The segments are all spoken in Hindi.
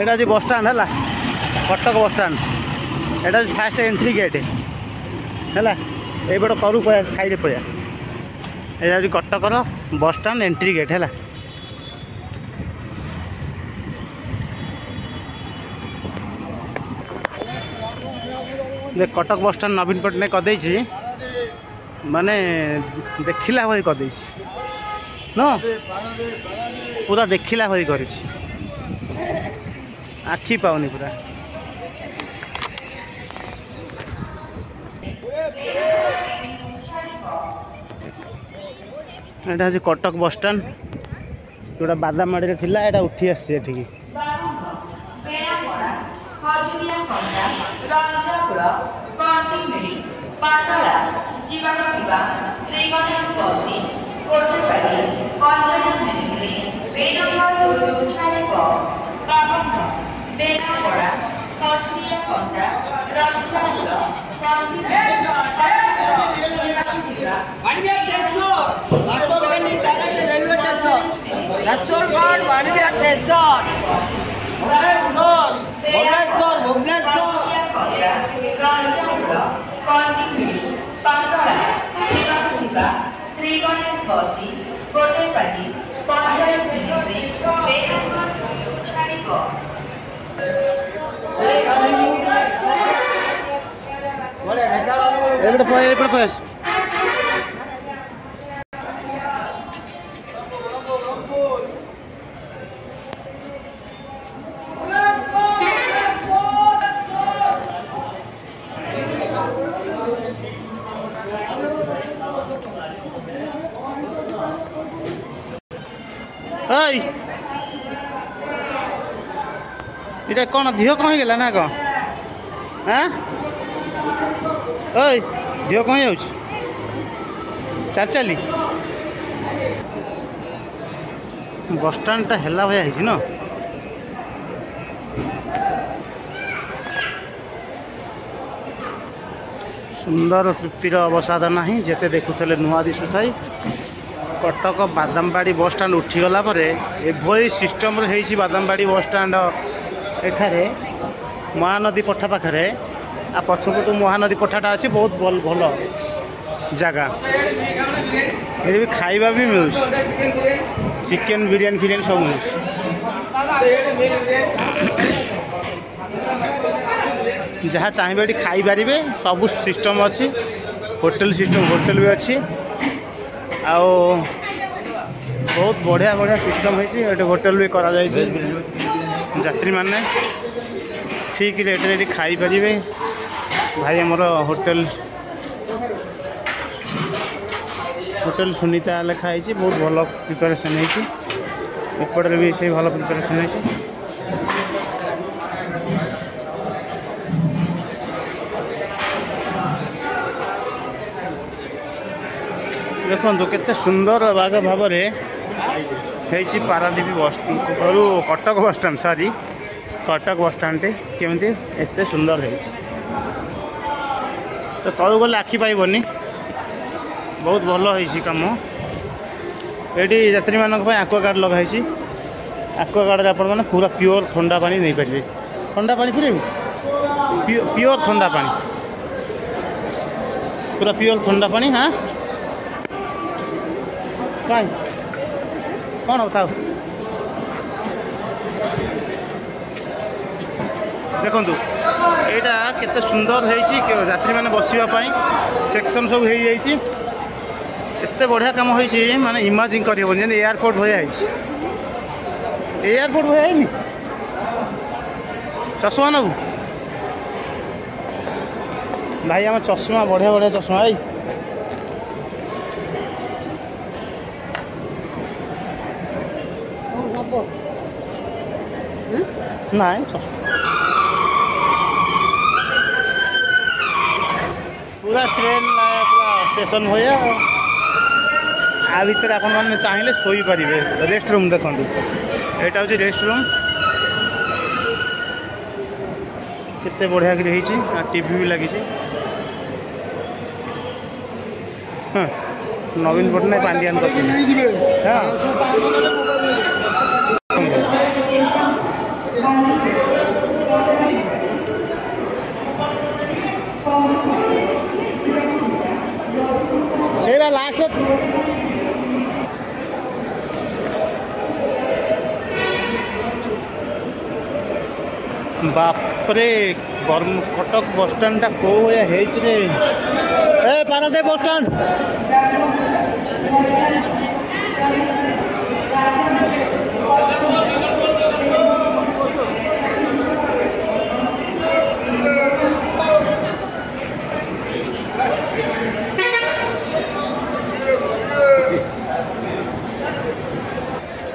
एटा हूँ बस स्टाण्ड है कटक बस स्टाण्ड एटा फास्ट एंट्री गेट है ये करू पया छाई पया यहाँ हूँ कटकर बस स्टाण्ड एंट्री गेट है कटक बस स्टाण्ड नवीन पट्टनायक करदे माने देखला भाई करदे न पूरा देखला भाई कर आखि पाऊनी पूरा एटा हूँ कटक बस स्टाण्ड जोड़ा बादामाड़ी थिला एटा उठी आसी इटा कौन दिह कौन गला ना कौन हाँ ओई दिह कौन जाऊँ चल चली बस स्टाण्डटा है भाया है न सुंदर तृप्तिर अवसाद ना जिते देखुले नुआ दिशुथाई कटक बादामबाड़ी बस स्टाण्ड उठीगला एभली सिस्टम होती बादामबाड़ी बस स्टाण्ड एठारे महानदी पठा पाखे आ पछपटू महानदी पठाटा अच्छी बहुत भल जगह ये भी खाइबा भी मिलूँ चिकेन बिरियानी फिरियानी सब मिलूँ जहाँ चाहिए ये खाई पारे सब सिस्टम अच्छी होटल सिस्टम होटल भी अच्छी आओ बहुत बढ़िया बढ़िया सिस्टम होती होटल भी करा यात्री माने ठीक रेट रे खाई पारे भाई आमर होटल होटल सुनीता लिखाई बहुत भल प्रिपेरेसन होपटे भी से भल प्रिपेरेसन हो देखो केते सुंदर बाग भाव पारादीप बस कटक बस स्टाण्ड सॉरी कटक बस स्टाण्ड केमती एते सुंदर है तो तलू गले आखि पाइबनी बहुत भल हो कम ये यात्री मानक आक्वागार्ड लगाई आक्वागार्ड आप पूरा प्योर ठंडा पानी नहीं पारे ठंडा पानी फिर प्योर ठंडा पानी पूरा प्योर ठंडा पानी हाँ कौन होता देखु यहाँ केते सुंदर होती यात्री मैंने बसवाई सेक्शन सब हो एत बढ़िया कम हो माने इमेजिन कर एयरपोर्ट भाया एयरपोर्ट भाया चश्मा नबू भाई आम चश्मा बढ़िया बढ़िया चश्मा भाई नहीं पूरा ट्रेन पूरा स्टेशन भैया आ भर आप चाहिए शोपारे रेस्ट रूम देखो यहाँ हूँ रेस्ट रूम केते बढ़िया कि टीवी भी लगी नवीन पट्टनायक पांडियान कर बापरे कटक बस स्टाण्डटा कौ भाया रे ए पारादीप बस स्टाण्ड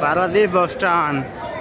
पारादीप बस स्टाण्ड